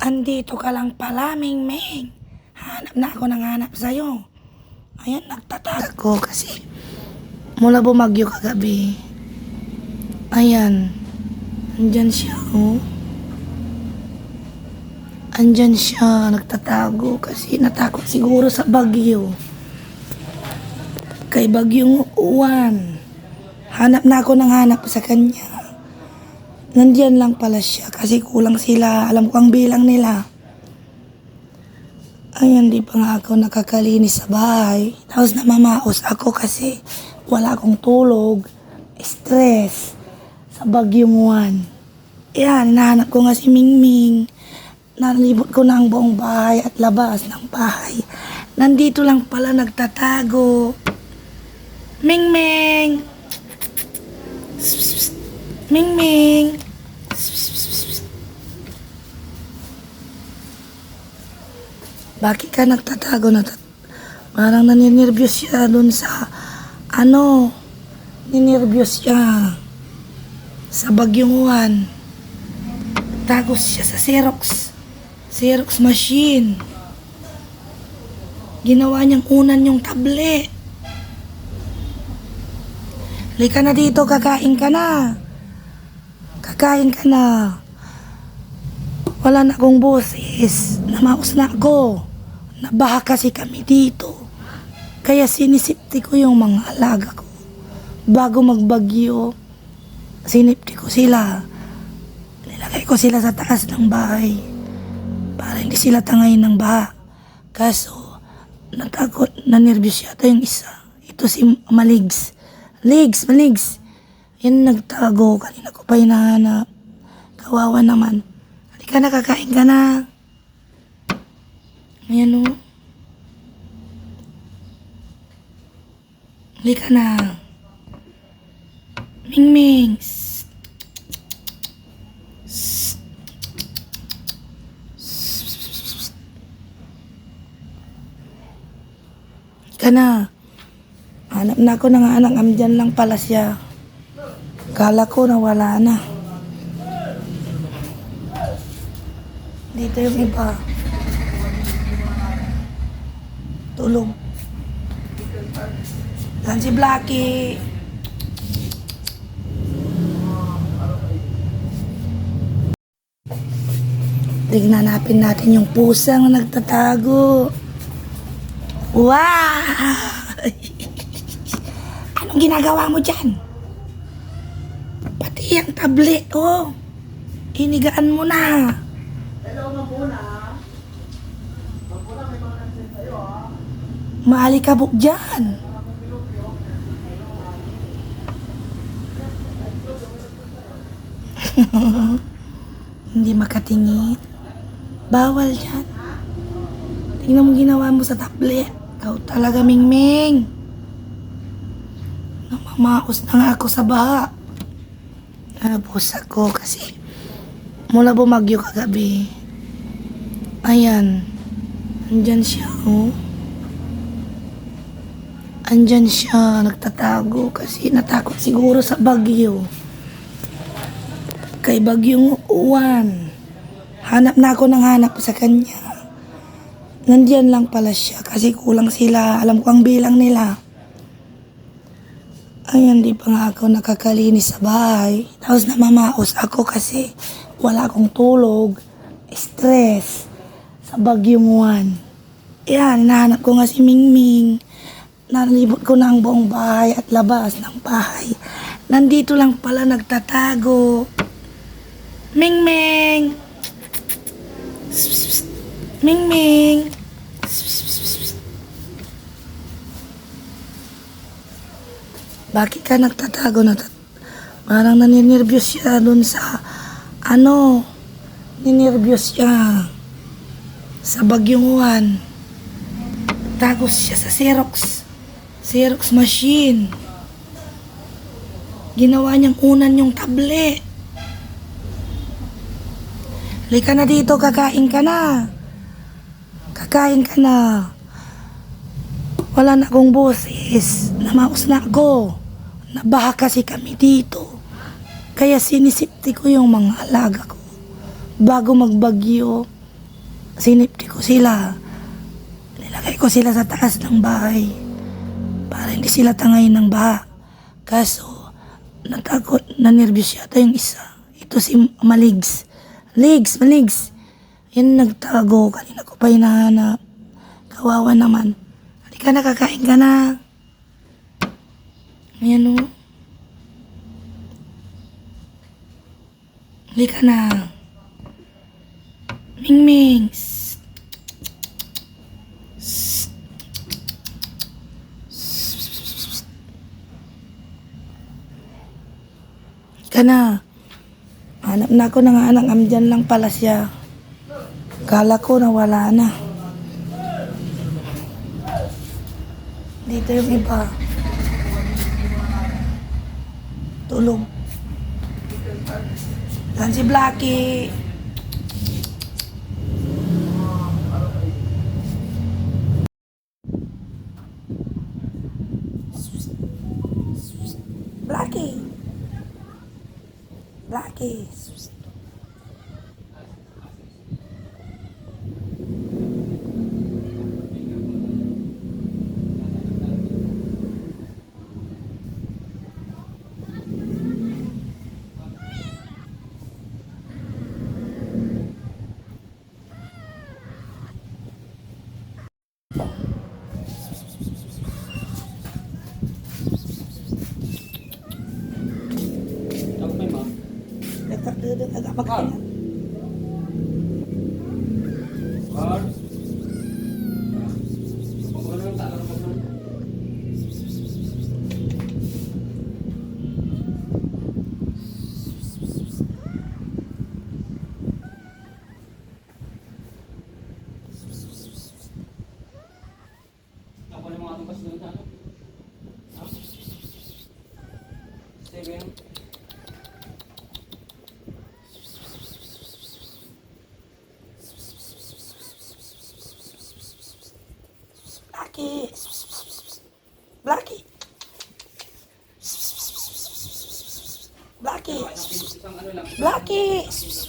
Andito ka lang pala, Ming. Hanap na ako ng hanap sa'yo. Ayan, nagtatago kasi mula bumagyo kagabi. Ayan, andyan siya, oh. Andyan siya, nagtatago kasi natakot siguro sa bagyo. Kay bagyong uwan. Hanap na ako ng hanap sa kanya. Nandiyan lang pala siya kasi kulang sila. Alam ko ang bilang nila. Ayan, di pa nga ako nakakalinis sa bahay. Tapos namamaos ako kasi wala akong tulog. Stress sa bagyong uwan. Ayan, hinahanap ko nga si Ming. Nalibot ko na ang buong bahay at labas ng bahay. Nandito lang pala nagtatago. Ming! Ming! Bakit ka nagtatago na? Parang naninirvyos siya dun sa ninirvyos siya sa bagyong uwan. Tagos siya sa Xerox machine. Ginawa niyang unan yung tablet. Halika na dito, kakain ka na. Wala na akong boses. Namaos na ako. Nabaha kasi kami dito. Kaya sinisipti ko yung mga alaga ko. Bago magbagyo, sinipti ko sila. Nilagay ko sila sa taas ng bahay para hindi sila tangayin ng baha. Kaso, natakot, nanervyos yata yung isa. Ito si Maligs. Maligs. Yan nagtago. Kanina ko pa hinahanap. Kawawa naman. Halika na, kakain ka na. Ayan o. Halika na. Ming. Halika na. Hanap na ako ng anak, amdyan lang pala siya. Kala ko nawala na. Dito yung iba. Tulog. Yan si Blackie. Tignan natin yung pusang nagtatago. Wow! Anong ginagawa mo dyan? Pati yung tablet, oh. Inigaan mo na. Hello, Mabuna. May mga nagsin sa'yo, ha? Maalikabok dyan. Hindi makatingin. Bawal dyan. Tingnan mo ginawa mo sa tablet. Ikaw talaga, Ming. Namamaos na nga ako sa baha. Nabos ako kasi mula bumagyo kagabi. Ayan. Andyan siya, oh. Andyan siya. Nagtatago kasi natakot siguro sa bagyo. Kay bagyong uwan. Hanap na ako ng hanap sa kanya. Nandiyan lang pala siya kasi kulang sila. Alam ko ang bilang nila. Ayan, di pa nga ako nakakalinis sa bahay. Tapos namamaos ako kasi wala akong tulog. Stress sa bagyong uwan. Ayan, hinahanap ko nga si Ming. Nalibot ko na ang buong bahay at labas ng bahay. Nandito lang pala nagtatago. Ming! Bakit ka nagtatago na? Parang naninirvyos siya dun sa ninirvyos siya sa bagyong uwan. Tagos siya sa Xerox machine. Ginawa niyang unan yung tablet. Halika na dito, kakain ka na. Wala na akong boses. Namaos na ako. Nabaha kasi kami dito. Kaya sinisipti ko yung mga alaga ko. Bago magbagyo, sinipti ko sila. Nilagay ko sila sa taas ng bahay para hindi sila tangayin ng baha. Kaso, natakot, nanervyos yata yung isa. Ito si Maligs. Maligs. Yan nagtago. Kanina ko pa hinahanap. Kawawa naman. Halika na, kakain ka na. Ayan o. Halika na. Mingming. Halika na. Hanap na ako ng anak. Amdyan lang pala siya. Kala ko nawala na. Dito yung iba. Tulog. Yan si Blackie. Blackie. Blackie. Nagkakadudod, agak magkaya. Blackie. Blackie. Blackie. Blackie.